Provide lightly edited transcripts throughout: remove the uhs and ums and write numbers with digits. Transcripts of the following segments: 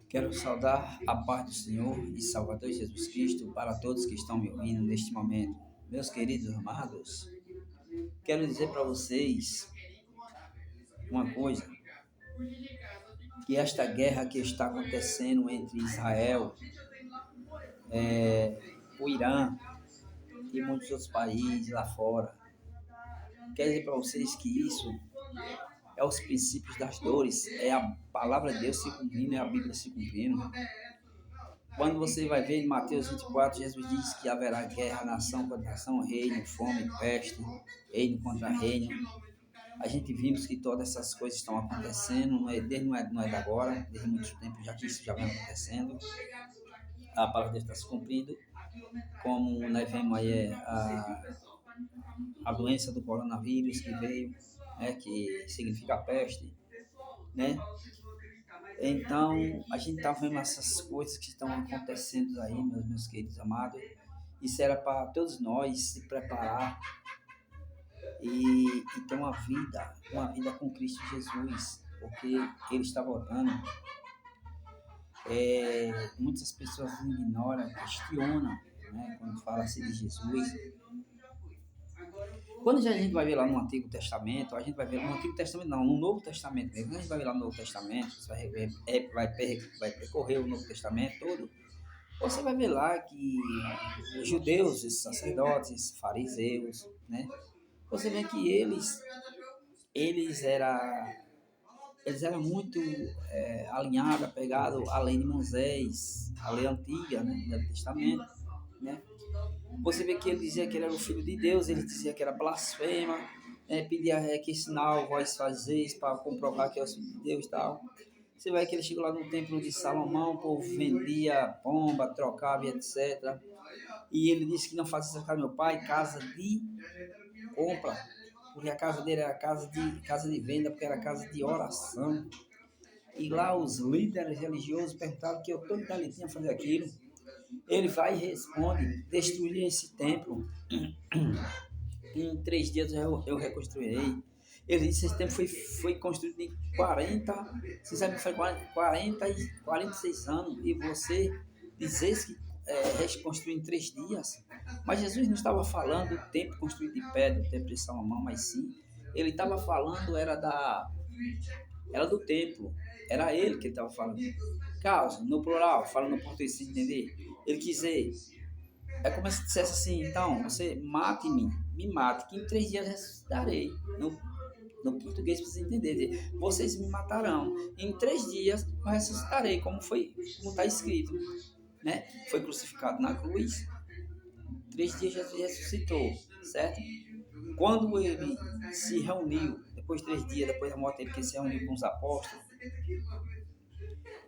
Quero saudar a paz do Senhor e Salvador Jesus Cristo para todos que estão me ouvindo neste momento. Meus queridos amados, quero dizer para vocês uma coisa, que esta guerra que está acontecendo entre Israel, o Irã e muitos outros países lá fora, quero dizer para vocês que isso é os princípios das dores, é a palavra de Deus se cumprindo, é a Bíblia se cumprindo. Quando você vai ver em Mateus 24, Jesus diz que haverá guerra, nação contra nação, reino, fome, peste, reino contra reino. A gente vimos que todas essas coisas estão acontecendo, não é de agora, desde muito tempo já que isso já vem acontecendo. A palavra de Deus está se cumprindo, como nós vemos aí a doença do coronavírus que veio, que significa peste, né? Então, a gente está vendo essas coisas que estão acontecendo aí, meus queridos amados. Isso era para todos nós se preparar e ter uma vida com Cristo Jesus, porque Ele está voltando. Muitas pessoas ignoram, questionam, né, quando fala assim de Jesus. Quando a gente vai ver lá no Antigo Testamento, a gente vai ver no Antigo Testamento, não, no Novo Testamento mesmo. Quando a gente vai ver lá no Novo Testamento, você vai percorrer o Novo Testamento todo, você vai ver lá que os judeus, os sacerdotes, os fariseus, né? Você vê que eles eram, eles eram muito alinhados, apegados à lei de Moisés, à lei antiga, né, do Velho Testamento, né? Você vê que ele dizia que ele era o filho de Deus, ele dizia que era blasfema, pedia que sinal vós fazeis para comprovar que é o filho de Deus e tal. Você vai que ele chegou lá no templo de Salomão, o povo vendia pomba, trocava e etc. E ele disse que não fazia essa casa do meu pai, casa de compra, porque a casa dele era casa de venda, porque era casa de oração. E lá os líderes religiosos perguntaram que autoridade ele tinha a fazer aquilo. Ele vai e responde: destruir esse templo, em 3 dias eu reconstruirei. Ele disse: esse templo foi construído em 40, você sabe que foi 46 anos, e você diz que reconstruiu em 3 dias. Mas Jesus não estava falando do templo construído de pedra, do templo de Salomão, mas sim, ele estava falando, era do templo, era ele que ele estava falando. Causa, no plural, falando no português, se entender. Ele quis dizer, é como se dissesse assim: então, você mate-me, me mate, que em 3 dias ressuscitarei. No português, para você entender, vocês me matarão, em 3 dias eu ressuscitarei, como está escrito, né? Foi crucificado na cruz, 3 dias Jesus ressuscitou, certo? Quando ele se reuniu, depois de 3 dias, depois da morte dele, que ele se reuniu com os apóstolos,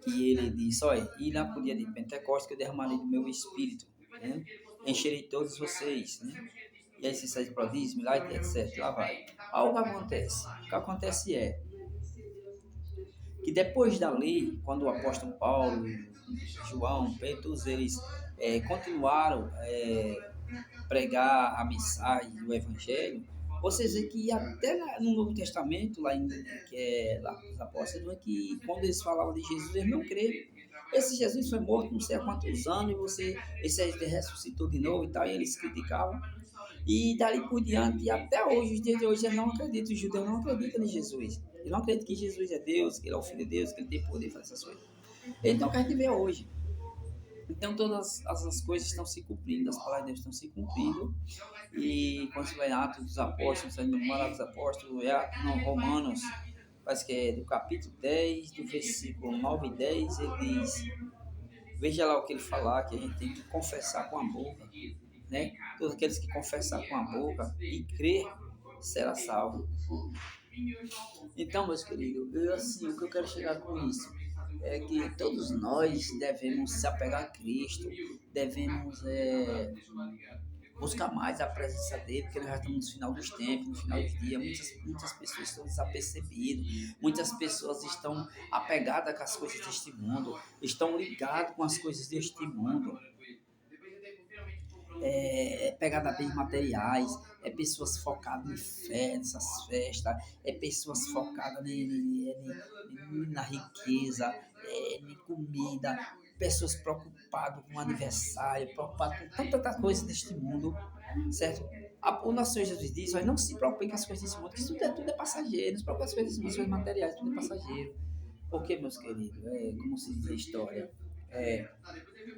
que ele disse: olha, e lá pro dia de Pentecostes que eu derramarei do meu espírito, né? Encherei todos vocês, né? E aí se sai de prodígios, milagres, etc. Lá vai. Algo acontece. O que acontece é que depois da lei, quando o apóstolo Paulo, João, Pedro, todos eles continuaram pregar a mensagem do Evangelho, vocês veem que até no Novo Testamento, lá nos apóstolos, que quando eles falavam de Jesus, eles não creram. Esse Jesus foi morto não sei há quantos anos, esse ressuscitou de novo e tal, e eles criticavam. E dali por diante, até hoje, os dias de hoje, eles não acreditam, os judeus não acreditam em Jesus. Eles não acreditam que Jesus é Deus, que ele é o Filho de Deus, que ele tem poder de fazer essas coisas. Então, o que a gente vê hoje? Então, todas as coisas estão se cumprindo, as palavras de Deus estão se cumprindo. E quando você vai em Atos dos Apóstolos, no Memória dos Apóstolos, Romanos, parece que é do capítulo 10, do versículo 9 e 10, ele diz: veja lá o que ele falar, que a gente tem que confessar com a boca, né? Todos aqueles que confessar com a boca e crer será salvo. Então, meus queridos, o que eu quero chegar com isso é que todos nós devemos se apegar a Cristo, devemos buscar mais a presença dele, porque nós já estamos no final dos tempos, no final dos dias. Muitas pessoas estão desapercebidas, muitas pessoas estão apegadas com as coisas deste mundo, estão ligadas com as coisas deste mundo. Pegada a bens materiais, pessoas focadas em fé, nessas festas, pessoas focadas na riqueza, de comida, pessoas preocupadas com o aniversário, preocupadas com tanta coisa deste mundo, certo? O nosso Senhor Jesus diz, não se preocupe com as coisas desse mundo, que tudo é passageiro, não se preocupe com as coisas desse mundo, as coisas materiais, tudo é passageiro. Porque, meus queridos, como se diz a história,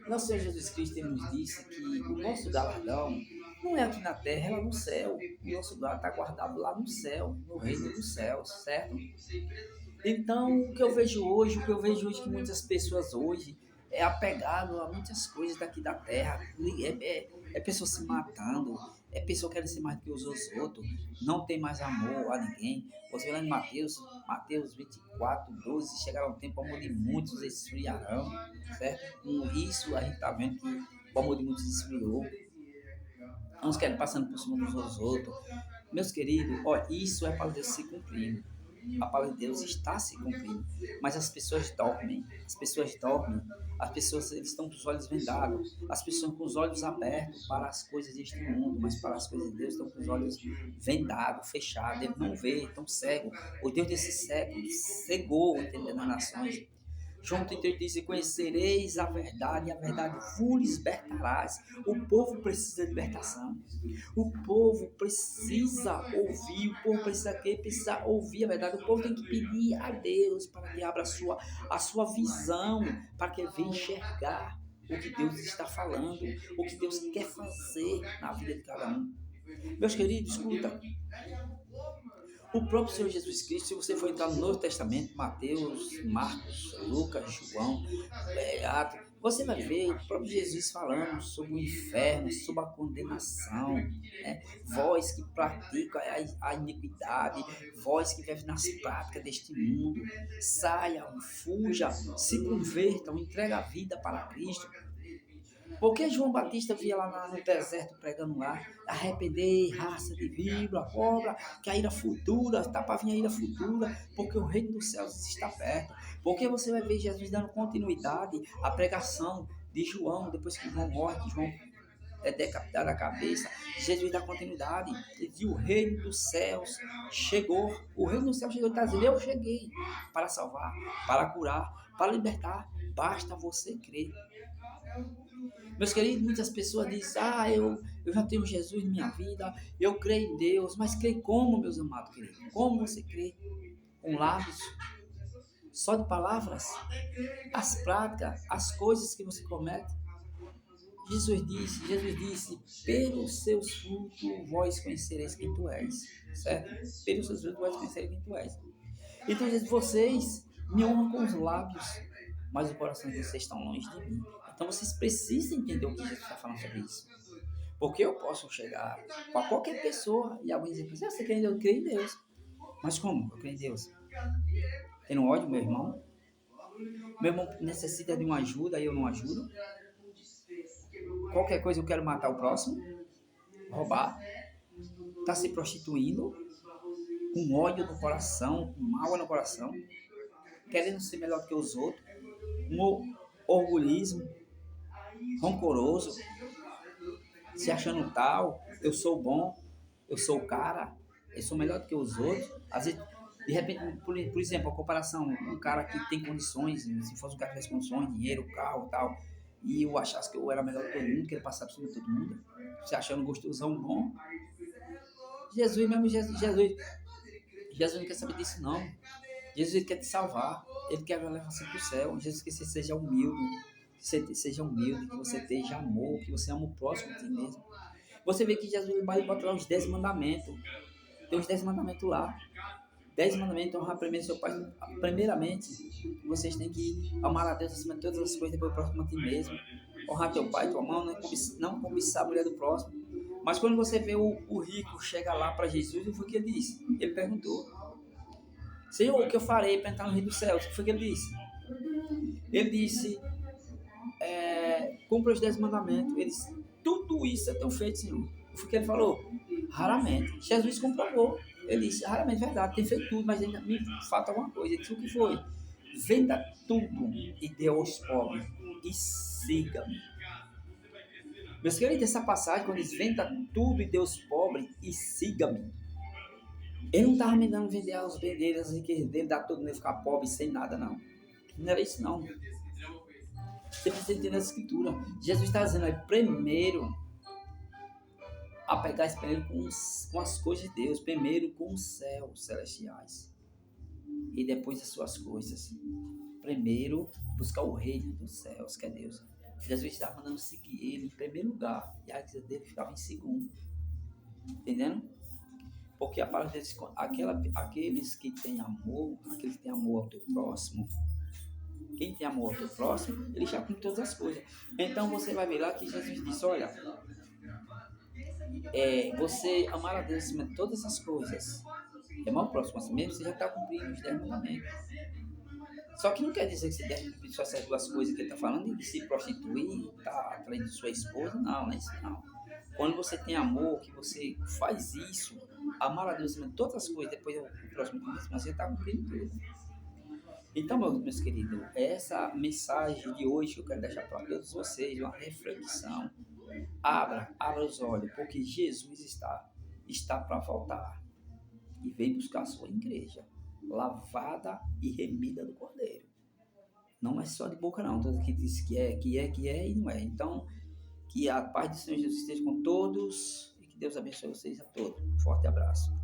nosso Senhor Jesus Cristo nos disse que o nosso galardão não é aqui na terra, é lá no céu. O nosso galardão está guardado lá no céu, no reino dos céus, certo? Então, o que eu vejo hoje que muitas pessoas hoje é apegado a muitas coisas daqui da terra, é pessoa se matando, é pessoa querendo ser mais do que os outros, não tem mais amor a ninguém. Você vê lá em Mateus 24:12, chegará um tempo, o amor de muitos esfriarão, certo? Com isso a gente está vendo que o amor de muitos esfriou, uns querem passando por cima dos outros. Meus queridos, isso é para Deus se cumprir. A palavra de Deus está se cumprindo, mas as pessoas dormem, as pessoas eles estão com os olhos vendados, as pessoas com os olhos abertos para as coisas deste mundo, mas para as coisas de Deus estão com os olhos vendados, fechados, ele não vê, estão cegos. O Deus desse século cegou, entendendo, as nações. João 38 diz: conhecereis a verdade, e a verdade vos libertarás. O povo precisa de libertação. O povo precisa ouvir. O povo precisa quê? Precisa ouvir a verdade. O povo tem que pedir a Deus para que abra a sua visão, para que venha enxergar o que Deus está falando, o que Deus quer fazer na vida de cada um. Meus queridos, escuta. O próprio Senhor Jesus Cristo, se você for entrar no Novo Testamento, Mateus, Marcos, Lucas, João, Atos, você vai ver o próprio Jesus falando sobre o inferno, sobre a condenação, né? Vós que praticam a iniquidade, vós que vivem nas práticas deste mundo, saiam, fujam, se convertam, entreguem a vida para Cristo. Porque João Batista via lá no deserto pregando lá, arrepender, raça de víbora, cobra, que a ira futura, está para vir a ira futura, porque o reino dos céus está perto. Porque você vai ver Jesus dando continuidade à pregação de João, depois que João morre, que João é decapitado a cabeça, Jesus dá continuidade, ele diz: o reino dos céus chegou, o reino dos céus chegou, ele está dizendo: eu cheguei para salvar, para curar, para libertar, basta você crer. Meus queridos, muitas pessoas dizem: eu já tenho Jesus na minha vida, eu creio em Deus, mas crê como, meus amados queridos? Como você crê? Com lábios? Só de palavras? As práticas, as coisas que você comete? Jesus disse, pelos seus frutos vós conhecereis quem tu és, certo? Pelos seus frutos vós conhecereis quem tu és. Então, vocês me honram com os lábios, mas o coração de vocês está longe de mim. Então, vocês precisam entender o que Jesus está falando sobre isso. Porque eu posso chegar para qualquer pessoa e alguém dizer: você crê em Deus? Eu creio em Deus. Mas como? Eu creio em Deus. Tendo ódio, meu irmão? Meu irmão necessita de uma ajuda e eu não ajudo? Qualquer coisa eu quero matar o próximo? Roubar? Está se prostituindo? Com ódio no coração, com mágoa no coração? Querendo ser melhor que os outros? Um orgulhismo? Rancoroso? Se achando tal? Eu sou bom? Eu sou o cara? Eu sou melhor do que os outros? Às vezes, de repente, por exemplo, a comparação, um cara que tem condições, se fosse um cara que tivesse condições, dinheiro, carro e tal, e eu achasse que eu era melhor que todo mundo, que ele passasse por cima de todo mundo, se achando gostosão bom. Jesus não quer saber disso, não. Jesus quer te salvar, ele quer levar você para o céu. Jesus quer que você seja humilde, que você esteja amor, que você ama o próximo de ti mesmo. Você vê que Jesus vai botar lá os 10 mandamentos. Tem os 10 mandamentos lá. 10 mandamentos: honrar primeiro seu pai. Primeiramente, vocês têm que amar a Deus acima de todas as coisas, depois o próximo a ti mesmo. Honrar teu pai, tua mãe, não cobiçar a mulher do próximo. Mas quando você vê o rico chega lá para Jesus, o que foi que ele disse? Ele perguntou: Senhor, o que eu farei para entrar no reino dos céus? O que foi que ele disse? Ele disse: cumpra os 10 mandamentos. Ele disse: tudo isso eu tenho feito, Senhor. O que foi que ele falou? Raramente. Jesus comprovou. Ele disse: raramente, verdade, tem feito tudo, mas ainda me falta alguma coisa. Ele disse: o que foi? Venda tudo e dê aos pobres e siga-me. Meus queridos, essa passagem, quando diz venda tudo e dê aos pobres e siga-me, ele não estava me dando vender as bens dele, as riquezas dele, dar tudo e ficar pobre sem nada, não. Não era isso, não. Você precisa entender a escritura. Jesus está dizendo aí, primeiro, apegar-se primeiro com as coisas de Deus, primeiro com os céus celestiais, e depois as suas coisas. Primeiro, buscar o reino dos céus, que é Deus. Jesus estava mandando seguir ele em primeiro lugar, e a coisa dele ficava em segundo. Entendendo? Porque a palavra diz aqueles que têm amor, aqueles que têm amor ao teu próximo, quem tem amor ao teu próximo, ele já cumpre todas as coisas. Então você vai ver lá que Jesus disse, olha, você amar a Deus acima de todas as coisas, amar o próximo assim mesmo, você já está cumprindo os 10 mandamentos. Só que não quer dizer que você deve cumprir só essas duas coisas que ele está falando, de se prostituir, tá traindo sua esposa, não é isso não. Quando você tem amor, que você faz isso, amar a Deus acima de todas as coisas, depois o próximo começo, você está cumprindo tudo. Então, meus queridos, essa mensagem de hoje que eu quero deixar para todos vocês, uma reflexão. Abra os olhos, porque Jesus está para voltar e vem buscar a sua igreja, lavada e remida do Cordeiro. Não é só de boca não, todo que diz que é e não é. Então, que a paz do Senhor Jesus esteja com todos e que Deus abençoe vocês a todos. Um forte abraço.